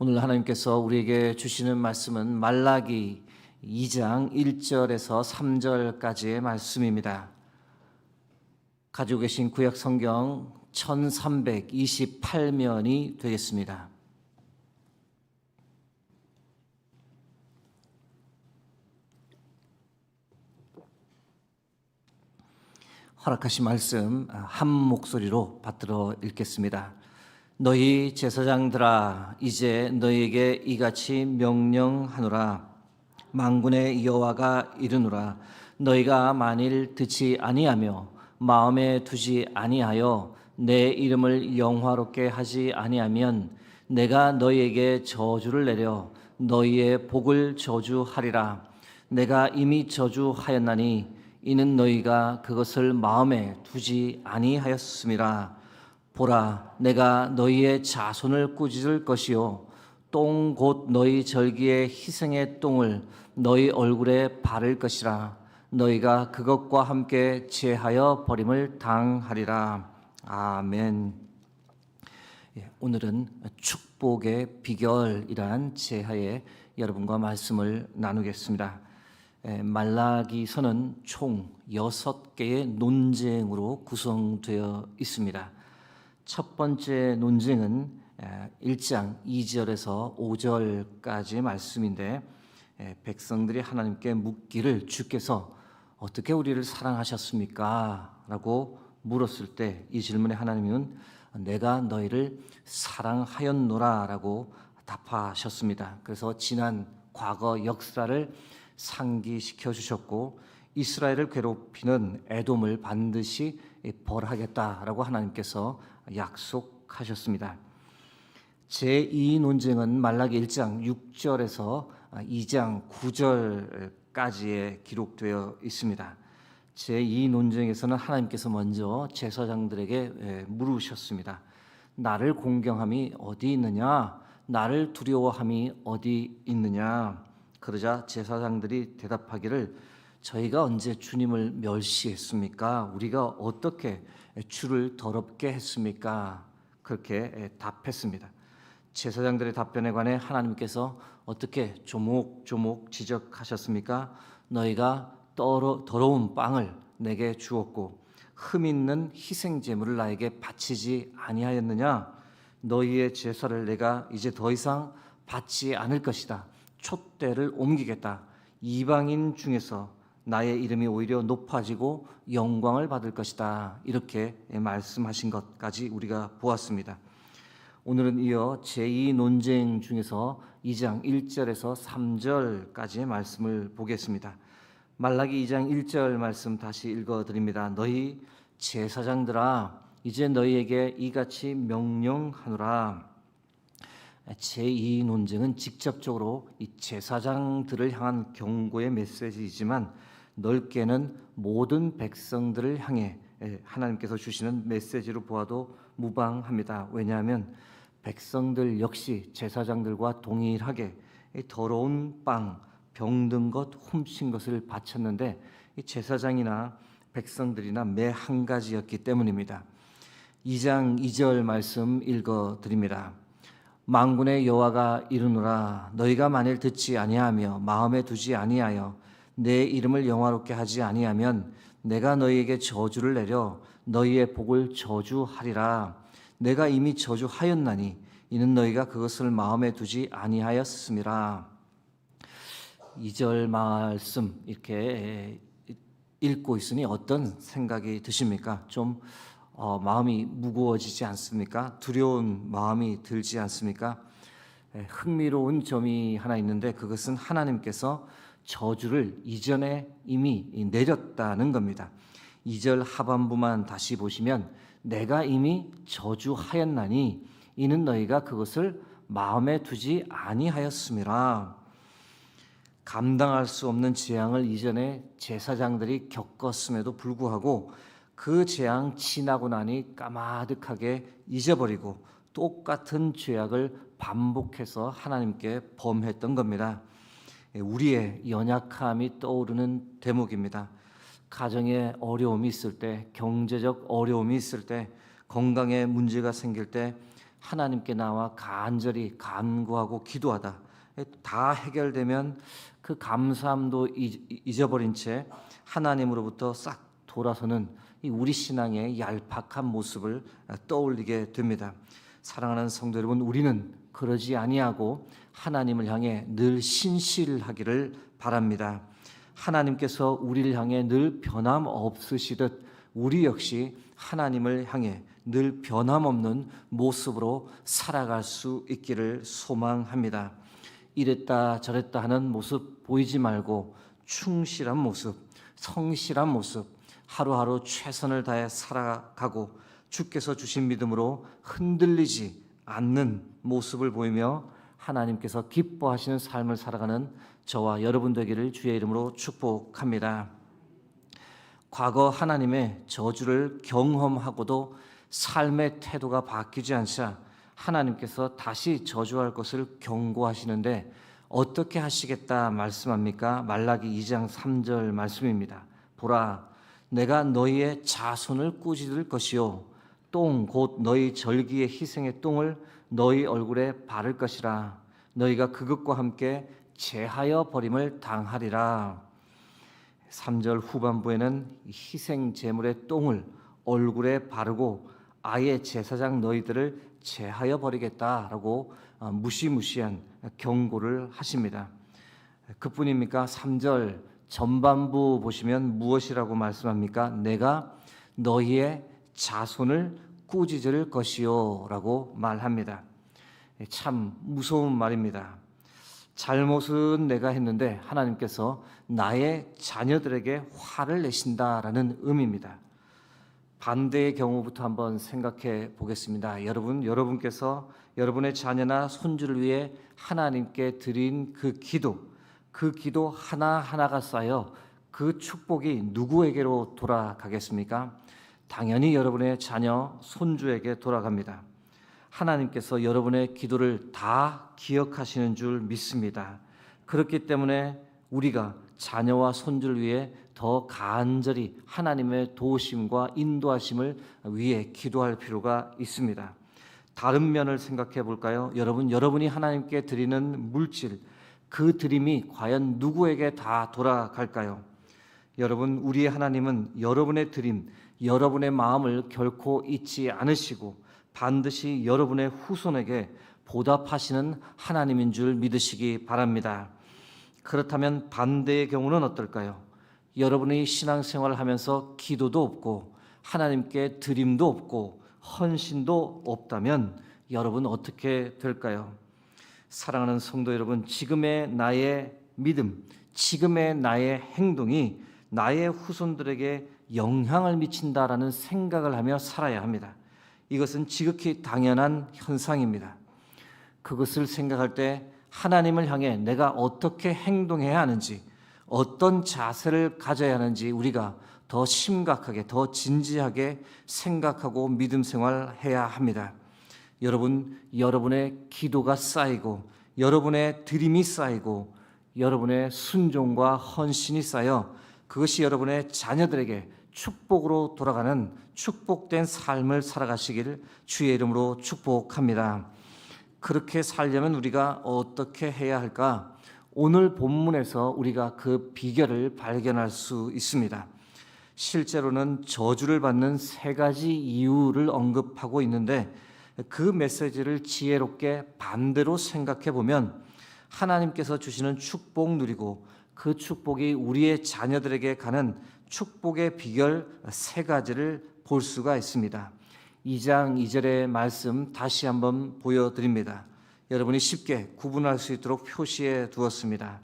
오늘 하나님께서 우리에게 주시는 말씀은 말라기 2장 1절에서 3절까지의 말씀입니다. 가지고 계신 구약 성경 1328면이 되겠습니다. 허락하신 말씀 한 목소리로 받들어 읽겠습니다. 너희 제사장들아, 이제 너희에게 이같이 명령하노라. 만군의 여호와가 이르노라. 너희가 만일 듣지 아니하며 마음에 두지 아니하여 내 이름을 영화롭게 하지 아니하면 내가 너희에게 저주를 내려 너희의 복을 저주하리라. 내가 이미 저주하였나니 이는 너희가 그것을 마음에 두지 아니하였음이라. 보라, 내가 너희의 자손을 꾸짖을 것이요 똥 곧 너희 절기의 희생의 똥을 너희 얼굴에 바를 것이라. 너희가 그것과 함께 제하여 버림을 당하리라. 아멘. 오늘은 축복의 비결이란 제하에 여러분과 말씀을 나누겠습니다. 말라기서는 총 6개의 논쟁으로 구성되어 있습니다. 첫 번째 논쟁은 1장 2절에서 5절까지의 말씀인데, 백성들이 하나님께 묻기를 주께서 어떻게 우리를 사랑하셨습니까? 라고 물었을 때 이 질문에 하나님은 내가 너희를 사랑하였노라 라고 답하셨습니다. 그래서 지난 과거 역사를 상기시켜 주셨고 이스라엘을 괴롭히는 에돔을 반드시 벌하겠다라고 하나님께서 약속하셨습니다. 제2 논쟁은 말라기 1장 6절에서 2장 9절까지에 기록되어 있습니다. 제2 논쟁에서는 하나님께서 먼저 제사장들에게 물으셨습니다. 나를 공경함이 어디 있느냐? 나를 두려워함이 어디 있느냐? 그러자 제사장들이 대답하기를 저희가 언제 주님을 멸시했습니까? 우리가 어떻게 주를 더럽게 했습니까? 그렇게 답했습니다. 제사장들의 답변에 관해 하나님께서 어떻게 조목조목 지적하셨습니까? 너희가 더러운 빵을 내게 주었고 흠 있는 희생 제물을 나에게 바치지 아니하였느냐? 너희의 제사를 내가 이제 더 이상 받지 않을 것이다. 촛대를 옮기겠다. 이방인 중에서 나의 이름이 오히려 높아지고 영광을 받을 것이다. 이렇게 말씀하신 것까지 우리가 보았습니다. 오늘은 이어 제2 논쟁 중에서 2장 1절에서 3절까지의 말씀을 보겠습니다. 말라기 2장 1절 말씀 다시 읽어드립니다. 너희 제사장들아, 이제 너희에게 이같이 명령하노라. 제2 논쟁은 직접적으로 이 제사장들을 향한 경고의 메시지이지만 넓게는 모든 백성들을 향해 하나님께서 주시는 메시지로 보아도 무방합니다. 왜냐하면 백성들 역시 제사장들과 동일하게 더러운 빵, 병든 것, 훔친 것을 바쳤는데 이 제사장이나 백성들이나 매 한 가지였기 때문입니다. 2장 2절 말씀 읽어드립니다. 만군의 여호와가 이르노라. 너희가 만일 듣지 아니하며 마음에 두지 아니하여 내 이름을 영화롭게 하지 아니하면 내가 너희에게 저주를 내려 너희의 복을 저주하리라. 내가 이미 저주하였나니 이는 너희가 그것을 마음에 두지 아니하였음이라. 2절 말씀 이렇게 읽고 있으니 어떤 생각이 드십니까? 좀 마음이 무거워지지 않습니까? 두려운 마음이 들지 않습니까? 흥미로운 점이 하나 있는데 그것은 하나님께서 저주를 이전에 이미 내렸다는 겁니다. 2절 하반부만 다시 보시면 내가 이미 저주하였나니 이는 너희가 그것을 마음에 두지 아니하였음이라. 감당할 수 없는 재앙을 이전에 제사장들이 겪었음에도 불구하고 그 재앙 지나고 나니 까마득하게 잊어버리고 똑같은 죄악을 반복해서 하나님께 범했던 겁니다. 우리의 연약함이 떠오르는 대목입니다. 가정에 어려움이 있을 때, 경제적 어려움이 있을 때, 건강에 문제가 생길 때 하나님께 나와 간절히 간구하고 기도하다 다 해결되면 그 감사함도 잊어버린 채 하나님으로부터 싹 돌아서는 이 우리 신앙의 얄팍한 모습을 떠올리게 됩니다. 사랑하는 성도 여러분, 우리는 그러지 아니하고 하나님을 향해 늘 신실하기를 바랍니다. 하나님께서 우리를 향해 늘 변함없으시듯 우리 역시 하나님을 향해 늘 변함없는 모습으로 살아갈 수 있기를 소망합니다. 이랬다 저랬다 하는 모습 보이지 말고 충실한 모습, 성실한 모습, 하루하루 최선을 다해 살아가고 주께서 주신 믿음으로 흔들리지 않는 모습을 보이며 하나님께서 기뻐하시는 삶을 살아가는 저와 여러분 되기를 주의 이름으로 축복합니다. 과거 하나님의 저주를 경험하고도 삶의 태도가 바뀌지 않자 하나님께서 다시 저주할 것을 경고하시는데 어떻게 하시겠다 말씀합니까? 말라기 2장 3절 말씀입니다. 보라, 내가 너희의 자손을 꾸짖을 것이요 똥 곧 너희 절기의 희생의 똥을 너희 얼굴에 바를 것이라. 너희가 그것과 함께 제하여 버림을 당하리라. 3절 후반부에는 희생 제물의 똥을 얼굴에 바르고 아예 제사장 너희들을 제하여 버리겠다라고 무시무시한 경고를 하십니다. 그뿐입니까? 3절 전반부 보시면 무엇이라고 말씀합니까? 내가 너희의 자손을 꾸짖을 것이요 라고 말합니다. 참 무서운 말입니다. 잘못은 내가 했는데 하나님께서 나의 자녀들에게 화를 내신다라는 의미입니다. 반대의 경우부터 한번 생각해 보겠습니다. 여러분께서 여러분의 자녀나 손주를 위해 하나님께 드린 그 기도 하나하나가 쌓여 그 축복이 누구에게로 돌아가겠습니까? 당연히 여러분의 자녀, 손주에게 돌아갑니다. 하나님께서 여러분의 기도를 다 기억하시는 줄 믿습니다. 그렇기 때문에 우리가 자녀와 손주를 위해 더 간절히 하나님의 도우심과 인도하심을 위해 기도할 필요가 있습니다. 다른 면을 생각해 볼까요? 여러분이 하나님께 드리는 물질, 그 드림이 과연 누구에게 다 돌아갈까요? 여러분, 우리의 하나님은 여러분의 드림, 여러분의 마음을 결코 잊지 않으시고 반드시 여러분의 후손에게 보답하시는 하나님인 줄 믿으시기 바랍니다. 그렇다면 반대의 경우는 어떨까요? 여러분이 신앙생활을 하면서 기도도 없고 하나님께 드림도 없고 헌신도 없다면 여러분 어떻게 될까요? 사랑하는 성도 여러분, 지금의 나의 믿음, 지금의 나의 행동이 나의 후손들에게 영향을 미친다라는 생각을 하며 살아야 합니다. 이것은 지극히 당연한 현상입니다. 그것을 생각할 때 하나님을 향해 내가 어떻게 행동해야 하는지, 어떤 자세를 가져야 하는지 우리가 더 심각하게, 더 진지하게 생각하고 믿음 생활해야 합니다. 여러분의 기도가 쌓이고 여러분의 드림이 쌓이고 여러분의 순종과 헌신이 쌓여 그것이 여러분의 자녀들에게 축복으로 돌아가는 축복된 삶을 살아가시기를 주의 이름으로 축복합니다. 그렇게 살려면 우리가 어떻게 해야 할까? 오늘 본문에서 우리가 그 비결을 발견할 수 있습니다. 실제로는 저주를 받는 3가지 이유를 언급하고 있는데 그 메시지를 지혜롭게 반대로 생각해 보면 하나님께서 주시는 축복 누리고 그 축복이 우리의 자녀들에게 가는 축복의 비결 3가지를 볼 수가 있습니다. 2장 2절의 말씀 다시 한번 보여드립니다. 여러분이 쉽게 구분할 수 있도록 표시해 두었습니다.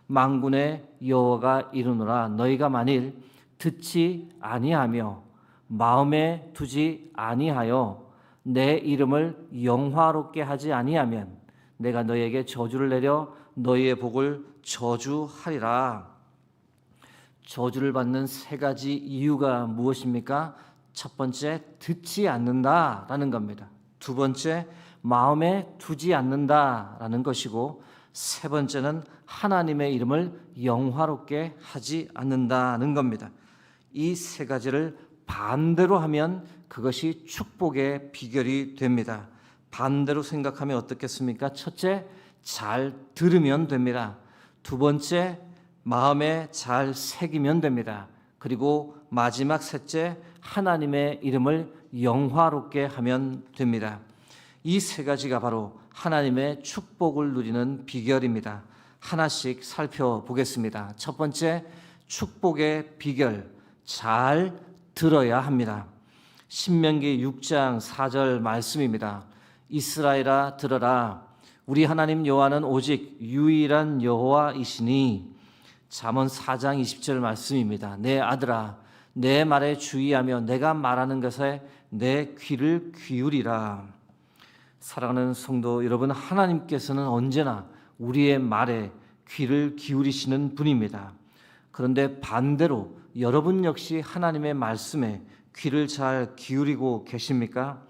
만군의 여호와가 이르노라, 너희가 만일 듣지 아니하며 마음에 두지 아니하여 내 이름을 영화롭게 하지 아니하면 내가 너희에게 저주를 내려 너희의 복을 저주하리라. 저주를 받는 3가지 이유가 무엇입니까? 첫 번째, 듣지 않는다라는 겁니다. 두 번째, 마음에 두지 않는다라는 것이고, 세 번째는 하나님의 이름을 영화롭게 하지 않는다는 겁니다. 이 3가지를 반대로 하면 그것이 축복의 비결이 됩니다. 반대로 생각하면 어떻겠습니까? 첫째, 잘 들으면 됩니다. 두 번째, 마음에 잘 새기면 됩니다. 그리고 마지막 셋째, 하나님의 이름을 영화롭게 하면 됩니다. 이 세 가지가 바로 하나님의 축복을 누리는 비결입니다. 하나씩 살펴보겠습니다. 첫 번째, 축복의 비결, 잘 들어야 합니다. 신명기 6장 4절 말씀입니다. 이스라엘아 들어라, 우리 하나님 여호와는 오직 유일한 여호와이시니. 잠언 4장 20절 말씀입니다. 내 아들아, 내 말에 주의하며 내가 말하는 것에 내 귀를 기울이라. 사랑하는 성도 여러분, 하나님께서는 언제나 우리의 말에 귀를 기울이시는 분입니다. 그런데 반대로 여러분 역시 하나님의 말씀에 귀를 잘 기울이고 계십니까?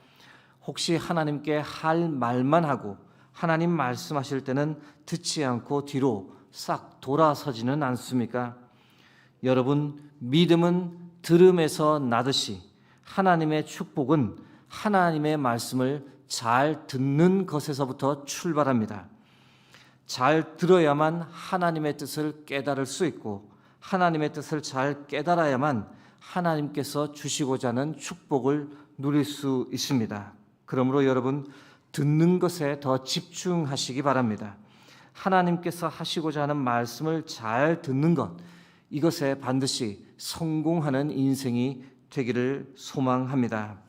혹시 하나님께 할 말만 하고 하나님 말씀하실 때는 듣지 않고 뒤로 싹 돌아서지는 않습니까? 여러분, 믿음은 들음에서 나듯이 하나님의 축복은 하나님의 말씀을 잘 듣는 것에서부터 출발합니다. 잘 들어야만 하나님의 뜻을 깨달을 수 있고, 하나님의 뜻을 잘 깨달아야만 하나님께서 주시고자 하는 축복을 누릴 수 있습니다. 그러므로 여러분, 듣는 것에 더 집중하시기 바랍니다. 하나님께서 하시고자 하는 말씀을 잘 듣는 것, 이것에 반드시 성공하는 인생이 되기를 소망합니다.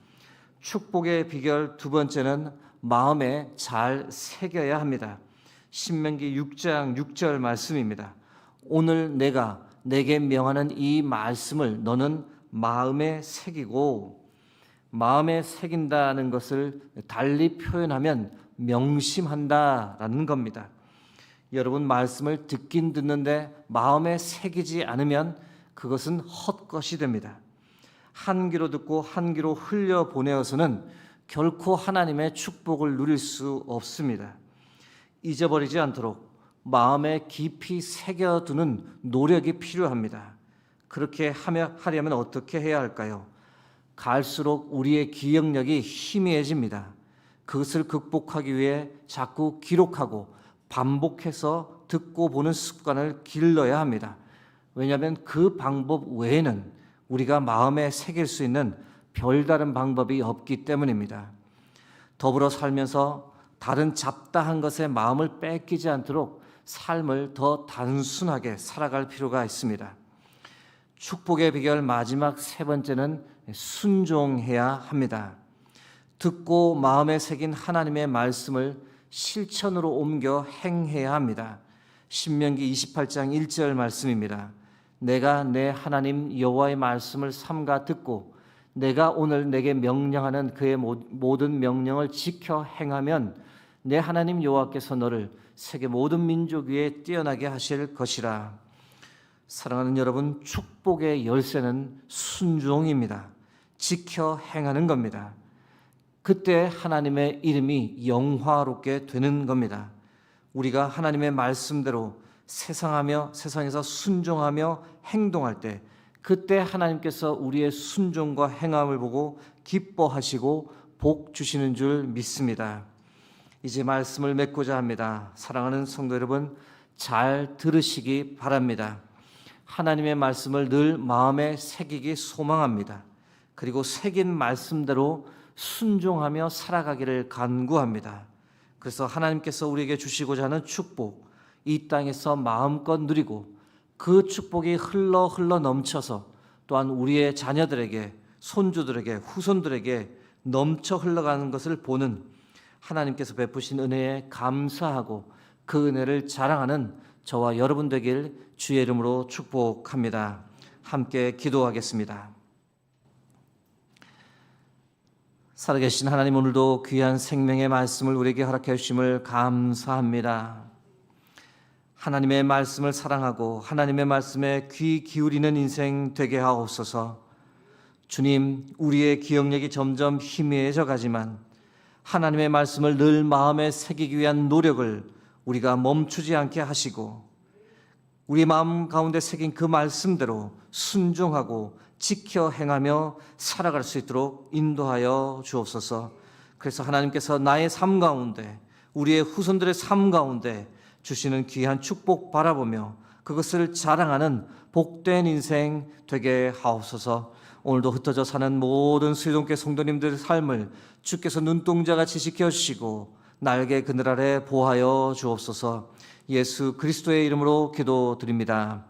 축복의 비결 두 번째는 마음에 잘 새겨야 합니다. 신명기 6장 6절 말씀입니다. 오늘 내가 내게 명하는 이 말씀을 너는 마음에 새기고, 마음에 새긴다는 것을 달리 표현하면 명심한다라는 겁니다. 여러분, 말씀을 듣긴 듣는데 마음에 새기지 않으면 그것은 헛것이 됩니다. 한 귀로 듣고 한 귀로 흘려보내어서는 결코 하나님의 축복을 누릴 수 없습니다. 잊어버리지 않도록 마음에 깊이 새겨두는 노력이 필요합니다. 그렇게 하려면 어떻게 해야 할까요? 갈수록 우리의 기억력이 희미해집니다. 그것을 극복하기 위해 자꾸 기록하고 반복해서 듣고 보는 습관을 길러야 합니다. 왜냐하면 그 방법 외에는 우리가 마음에 새길 수 있는 별다른 방법이 없기 때문입니다. 더불어 살면서 다른 잡다한 것에 마음을 뺏기지 않도록 삶을 더 단순하게 살아갈 필요가 있습니다. 축복의 비결 마지막 세 번째는 순종해야 합니다. 듣고 마음에 새긴 하나님의 말씀을 실천으로 옮겨 행해야 합니다. 신명기 28장 1절 말씀입니다. 내가 내 하나님 여호와의 말씀을 삼가 듣고 내가 오늘 내게 명령하는 그의 모든 명령을 지켜 행하면 내 하나님 여호와께서 너를 세계 모든 민족 위에 뛰어나게 하실 것이라. 사랑하는 여러분, 축복의 열쇠는 순종입니다. 지켜 행하는 겁니다. 그때 하나님의 이름이 영화롭게 되는 겁니다. 우리가 하나님의 말씀대로 세상에서 순종하며 행동할 때, 그때 하나님께서 우리의 순종과 행함을 보고 기뻐하시고 복 주시는 줄 믿습니다. 이제 말씀을 맺고자 합니다. 사랑하는 성도 여러분, 잘 들으시기 바랍니다. 하나님의 말씀을 늘 마음에 새기기 소망합니다. 그리고 새긴 말씀대로 순종하며 살아가기를 간구합니다. 그래서 하나님께서 우리에게 주시고자 하는 축복, 이 땅에서 마음껏 누리고 그 축복이 흘러 넘쳐서 또한 우리의 자녀들에게, 손주들에게, 후손들에게 넘쳐 흘러가는 것을 보는 하나님께서 베푸신 은혜에 감사하고 그 은혜를 자랑하는 저와 여러분 되길 주의 이름으로 축복합니다. 함께 기도하겠습니다. 살아계신 하나님, 오늘도 귀한 생명의 말씀을 우리에게 허락해 주심을 감사합니다. 하나님의 말씀을 사랑하고 하나님의 말씀에 귀 기울이는 인생 되게 하옵소서. 주님, 우리의 기억력이 점점 희미해져 가지만 하나님의 말씀을 늘 마음에 새기기 위한 노력을 우리가 멈추지 않게 하시고 우리 마음 가운데 새긴 그 말씀대로 순종하고 지켜 행하며 살아갈 수 있도록 인도하여 주옵소서. 그래서 하나님께서 나의 삶 가운데, 우리의 후손들의 삶 가운데 주시는 귀한 축복 바라보며 그것을 자랑하는 복된 인생 되게 하옵소서. 오늘도 흩어져 사는 모든 수요동교회 성도님들의 삶을 주께서 눈동자같이 지켜주시고 날개 그늘 아래 보호하여 주옵소서. 예수 그리스도의 이름으로 기도드립니다.